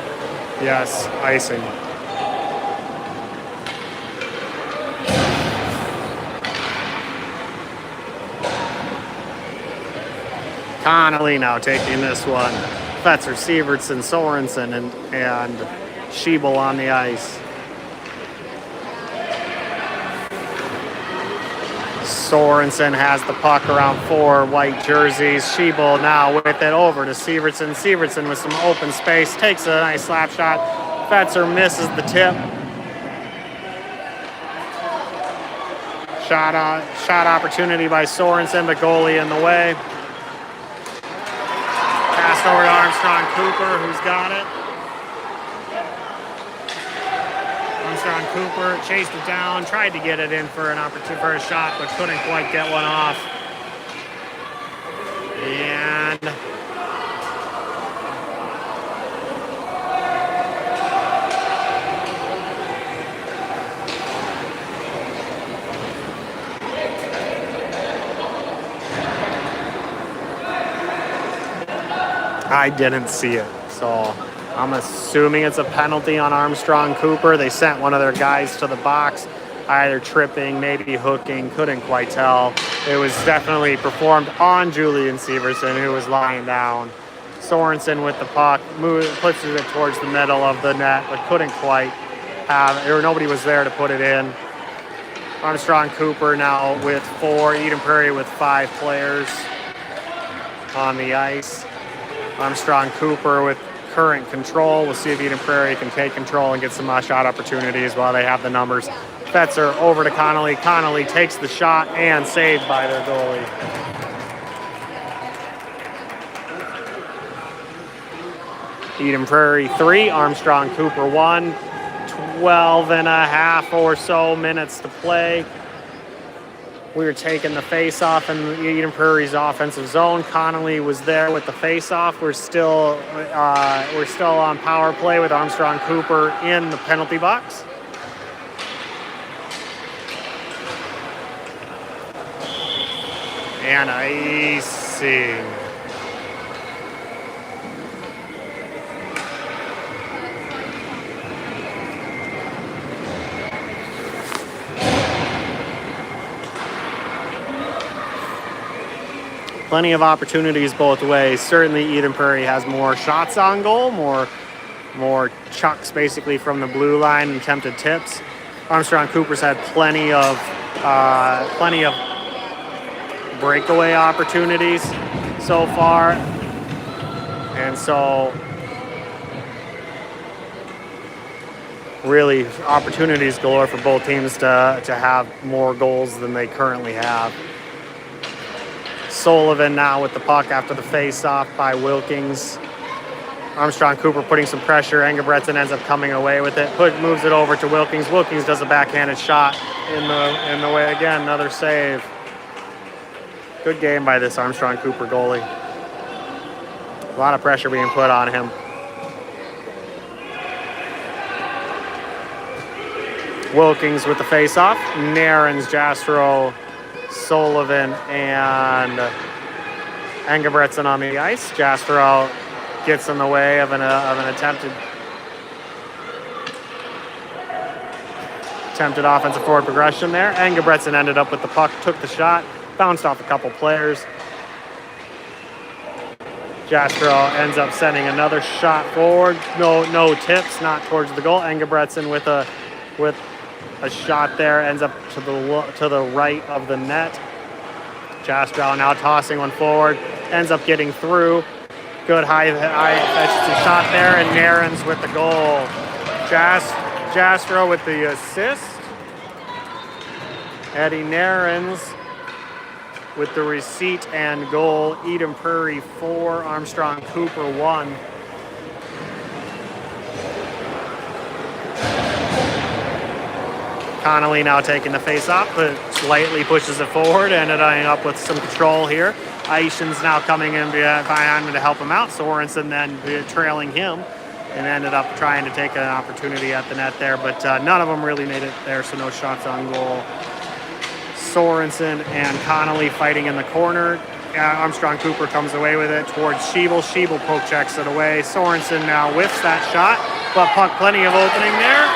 Yes, icing. Connolly now taking this one. Fetzer, Severson, Sorensen, and Schiebel on the ice. Sorensen has the puck around 4 white jerseys. Schiebel now with it over to Severson. Severson with some open space. Takes a nice slap shot. Fetzer misses the tip. Shot opportunity by Sorensen, but goalie in the way. Passed over to Armstrong-Cooper, who's got it. Armstrong-Cooper chased it down, tried to get it in for an opportunity for a shot, but couldn't quite get one off. And I didn't see it, so I'm assuming it's a penalty on Armstrong-Cooper. They sent one of their guys to the box, either tripping, maybe hooking, couldn't quite tell. It was definitely performed on Julian Severson, who was lying down. Sorensen with the puck, puts it towards the middle of the net, but couldn't quite have, or nobody was there to put it in. Armstrong-Cooper now with 4, Eden Prairie with 5 players on the ice. Armstrong-Cooper with current control. We'll see if Eden Prairie can take control and get some shot opportunities while they have the numbers. Fetzer over to Connolly. Connolly takes the shot and saved by their goalie. Eden Prairie 3, Armstrong-Cooper 1. 12 and a half or so minutes to play. We were taking the face-off in Eden Prairie's offensive zone. Connolly was there with the face-off. We're still on power play with Armstrong-Cooper in the penalty box. And icing. Plenty of opportunities both ways. Certainly Eden Prairie has more shots on goal, more chucks basically from the blue line and attempted tips. Armstrong-Cooper's had plenty of breakaway opportunities so far. And so really opportunities galore for both teams to have more goals than they currently have. Sullivan now with the puck after the face-off by Wilkins. Armstrong-Cooper putting some pressure. Engebretson ends up coming away with it. Moves it over to Wilkins. Wilkins does a backhanded shot in the way again. Another save. Good game by this Armstrong-Cooper goalie. A lot of pressure being put on him. Wilkins with the face-off. Narens, Jastrow, Sullivan, and Engebretson on the ice. Jastrow gets in the way of an attempted offensive forward progression there. Engebretson ended up with the puck, took the shot, bounced off a couple players. Jastrow ends up sending another shot forward. No tips, not towards the goal. Engebretson with a shot there, ends up to the right of the net. Jastrow now tossing one forward, ends up getting through. Good high efficiency shot there, and Narens with the goal. Jastrow with the assist. Eddie Narens with the receipt and goal. Eden Prairie 4, Armstrong-Cooper 1. Connolly now taking the face-off, but slightly pushes it forward, ended up with some control here. Eishen's now coming in behind him to help him out. Sorensen then trailing him and ended up trying to take an opportunity at the net there, but none of them really made it there, so no shots on goal. Sorensen and Connolly fighting in the corner. Armstrong-Cooper comes away with it towards Schiebel. Schiebel poke checks it away. Sorensen now whiffs that shot, but puck plenty of opening there.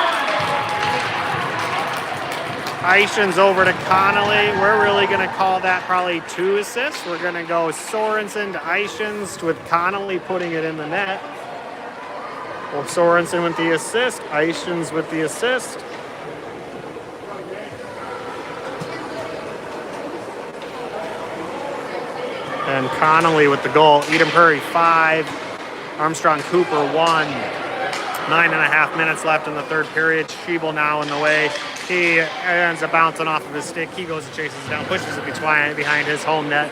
Eishen's over to Connolly. We're really going to call that probably 2 assists. We're going to go Sorensen to Eishen's with Connolly putting it in the net. Well, Sorensen with the assist. Eishen's with the assist. And Connolly with the goal. Eden Prairie 5, Armstrong-Cooper 1. 9.5 minutes left in the third period. Schiebel now in the way. He ends up bouncing off of his stick. He goes and chases it down, pushes it behind his home net.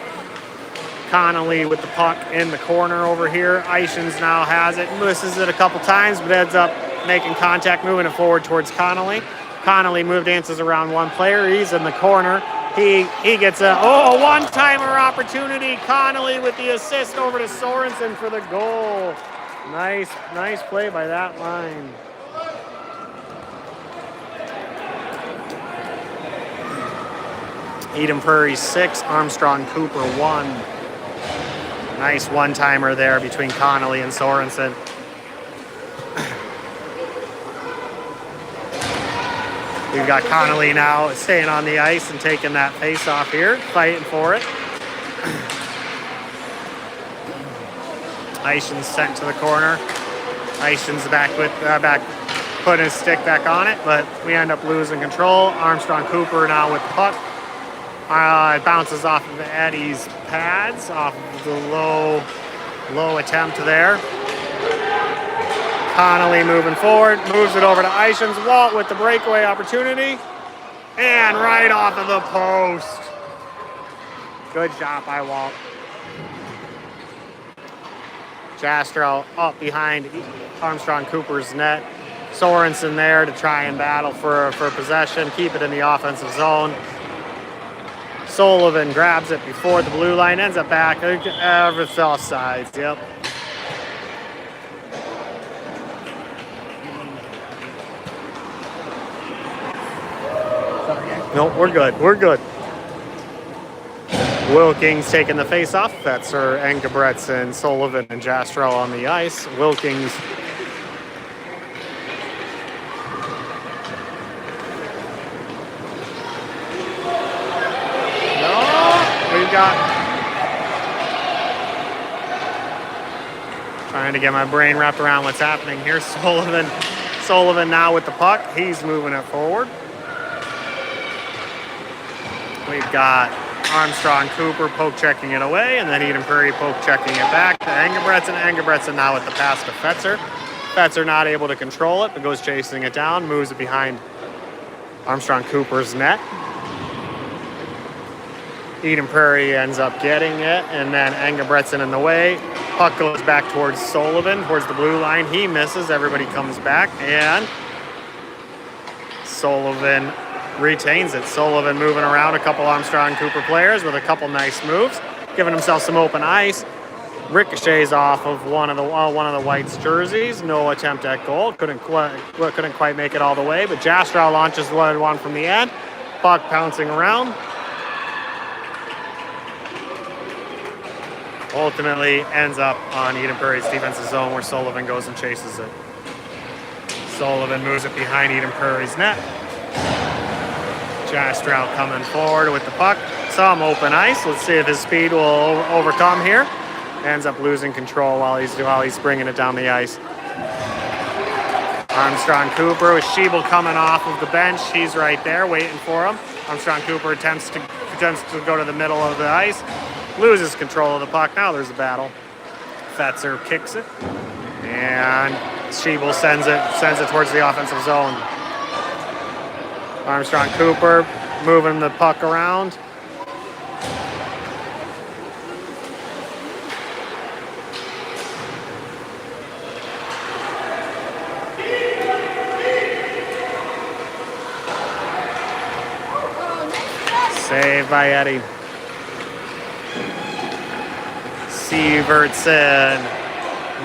Connolly with the puck in the corner over here. Eishen's now has it, misses it a couple times, but ends up making contact, moving it forward towards Connolly. Connolly dances around one player. He's in the corner. He gets a one-timer opportunity. Connolly with the assist over to Sorensen for the goal. Nice play by that line. Eden Prairie 6, Armstrong-Cooper 1. Nice one-timer there between Connolly and Sorensen. We've got Connolly now staying on the ice and taking that face-off here, fighting for it. Eishen's sent to the corner. Eishen's back putting his stick back on it, but we end up losing control. Armstrong-Cooper now with the puck. It bounces off of Eddie's pads, off of the low attempt there. Connolly moving forward, moves it over to Eishen's. Walt with the breakaway opportunity, and right off of the post. Good job by Walt. Jastrow up behind Armstrong-Cooper's net. Sorensen there to try and battle for possession, keep it in the offensive zone. Sullivan grabs it before the blue line, ends up back. It's off sides, yep. No, we're good. Wilkins taking the face off. Fetzer, Engebretson, Sullivan, and Jastrell on the ice. Wilkins we've got, trying to get my brain wrapped around what's happening here. Sullivan now with the puck. He's moving it forward. We've got Armstrong-Cooper poke checking it away, and then Eden Prairie poke checking it back to Engebretson. Engebretson now with the pass to Fetzer. Fetzer not able to control it, but goes chasing it down, moves it behind Armstrong-Cooper's net. Eden Prairie ends up getting it, and then Engebretson in the way. Puck goes back towards Sullivan, towards the blue line. He misses. Everybody comes back, and Sullivan retains it. Sullivan moving around a couple Armstrong-Cooper players with a couple nice moves, giving himself some open ice. Ricochets off of one of the Whites' jerseys. No attempt at goal. Couldn't quite make it all the way, but Jastrow launches one from the end. Puck pouncing around. Ultimately ends up on Eden Prairie's defensive zone, where Sullivan goes and chases it. Sullivan moves it behind Eden Prairie's net. Jastrow coming forward with the puck. Some open ice. Let's see if his speed will overcome here. Ends up losing control while he's bringing it down the ice. Armstrong-Cooper with Schiebel coming off of the bench. He's right there waiting for him. Armstrong-Cooper attempts to go to the middle of the ice. Loses control of the puck. Now there's a battle. Fetzer kicks it, and Schiebel sends it towards the offensive zone. Armstrong-Cooper moving the puck around. Saved by Eddie. Sievertson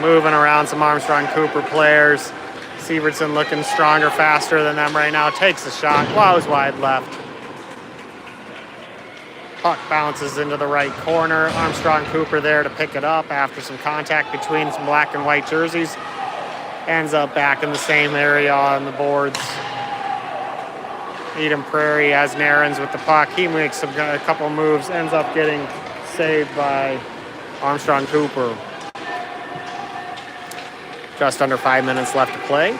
moving around some Armstrong-Cooper players. Sievertson looking stronger, faster than them right now. Takes a shot. Wows wide left. Puck bounces into the right corner. Armstrong-Cooper there to pick it up after some contact between some black and white jerseys. Ends up back in the same area on the boards. Eden Prairie has Narens with the puck. He makes a couple moves. Ends up getting saved by Armstrong-Cooper. Just under 5 minutes left to play.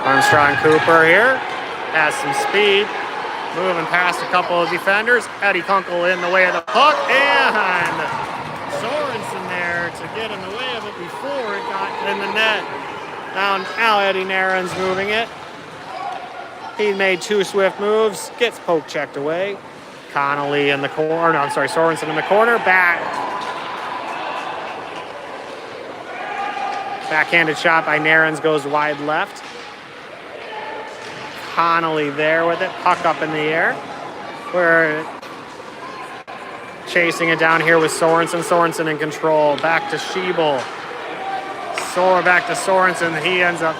Armstrong-Cooper here has some speed, moving past a couple of defenders. Eddie Kunkel in the way of the puck, and Sorensen there to get in the way of it before it got in the net. Now Eddie Narens moving it. He made two swift moves, gets poke checked away. Connolly in the corner, no, I'm sorry, Sorensen in the corner, backhanded shot by Narens goes wide left. Connolly there with it, puck up in the air. We're chasing it down here with Sorensen. Sorensen in control, back to Schiebel. Back to Sorensen. He ends up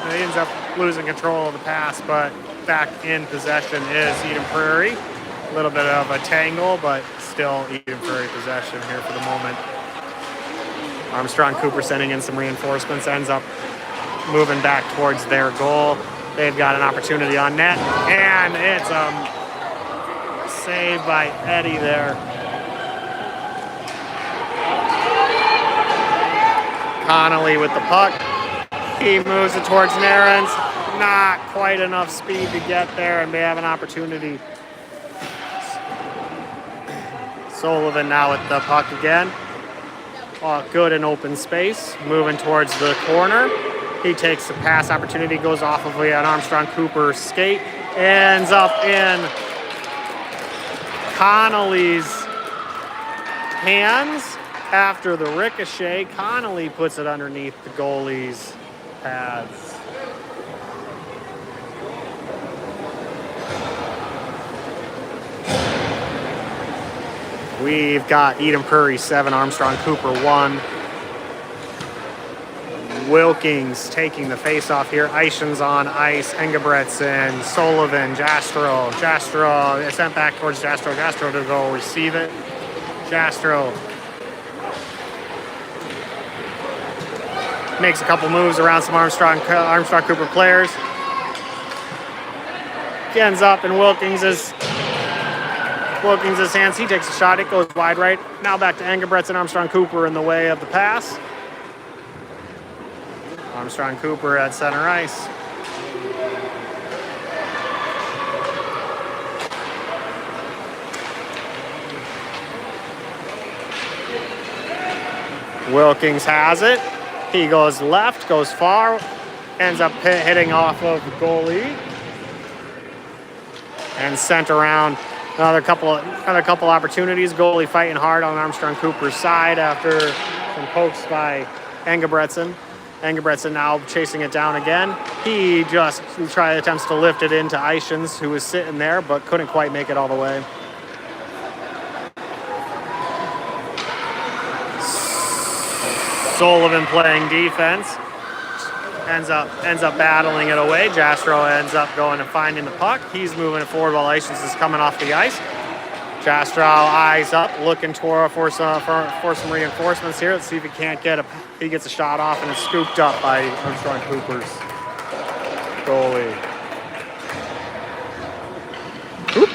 losing control of the pass, but back in possession is Eden Prairie. A little bit of a tangle, but still Eden Prairie possession here for the moment. Armstrong-Cooper sending in some reinforcements, ends up moving back towards their goal. They've got an opportunity on net, and it's saved by Eddie there. Connolly with the puck. He moves it towards Narens. Not quite enough speed to get there, and they have an opportunity. Sullivan now with the puck again. Good in open space. Moving towards the corner. He takes the pass opportunity, goes off of an Armstrong-Cooper skate. Ends up in Connolly's hands. After the ricochet, Connolly puts it underneath the goalie's pads. We've got Eden Prairie 7, Armstrong-Cooper 1. Wilkings taking the face-off here. Eishen's on ice. Engebretson, Sullivan, Jastro. Jastro is sent back towards Jastro. Jastro to go receive it. Jastro makes a couple moves around some Armstrong-Cooper players. Ends up in Wilkins' hands. He takes a shot. It goes wide right. Now back to Engebretson. Armstrong-Cooper in the way of the pass. Armstrong-Cooper at center ice. Wilkins has it. He goes left, goes far, ends up hitting off of the goalie, and sent around. Another couple opportunities. Goalie fighting hard on Armstrong-Cooper's side after some pokes by Engebretson. Engebretson now chasing it down again. He just attempts to lift it into Eishen's, who was sitting there but couldn't quite make it all the way. Sullivan playing defense. Ends up battling it away. Jastro ends up going and finding the puck. He's moving it forward while Eishen's is coming off the ice. Jastro eyes up, looking for some reinforcements here. Let's see if he can't he gets a shot off, and it's scooped up by Armstrong-Cooper's goalie. Oop.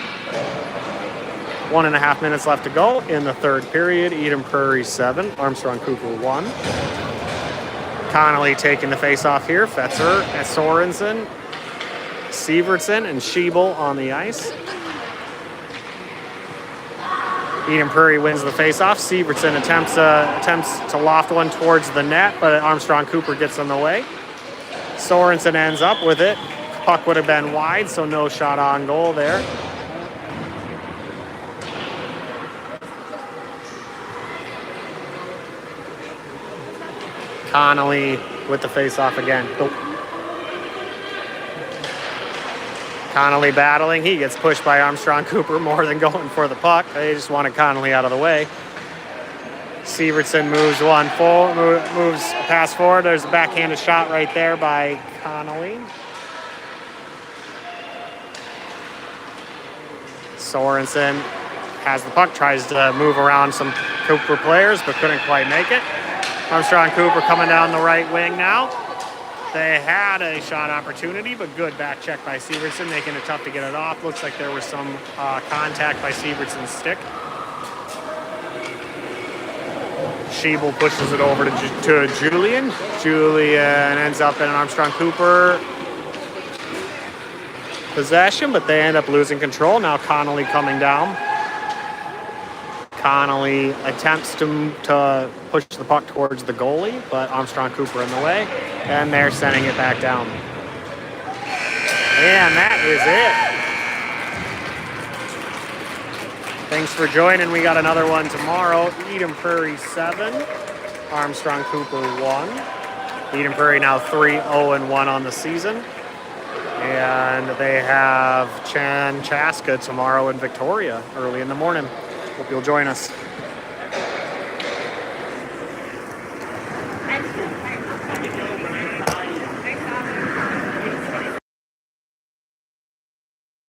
1.5 minutes left to go in the third period. Eden Prairie 7, Armstrong-Cooper 1. Connolly taking the face-off here. Fetzer, Sorensen, Sievertson, and Schiebel on the ice. Eden Prairie wins the face-off. Sievertson attempts to loft one towards the net, but Armstrong-Cooper gets in the way. Sorensen ends up with it. Puck would have been wide, so no shot on goal there. Connolly with the face-off again. Connolly battling. He gets pushed by Armstrong-Cooper more than going for the puck. They just wanted Connolly out of the way. Sievertson moves moves a pass forward. There's a backhanded shot right there by Connolly. Sorensen has the puck, tries to move around some Cooper players, but couldn't quite make it. Armstrong-Cooper coming down the right wing now. They had a shot opportunity, but good back check by Sievertson, making it tough to get it off. Looks like there was some contact by Sievertson's stick. Schiebel pushes it over to Julian. Julian ends up in an Armstrong-Cooper possession, but they end up losing control. Now Connolly coming down. Connolly attempts to push the puck towards the goalie, but Armstrong-Cooper in the way, and they're sending it back down. And that is it. Thanks for joining. We got another one tomorrow. Eden Prairie 7, Armstrong-Cooper 1. Eden Prairie now 3-0-1 on the season. And they have Chaska tomorrow in Victoria early in the morning. Hope you'll join us.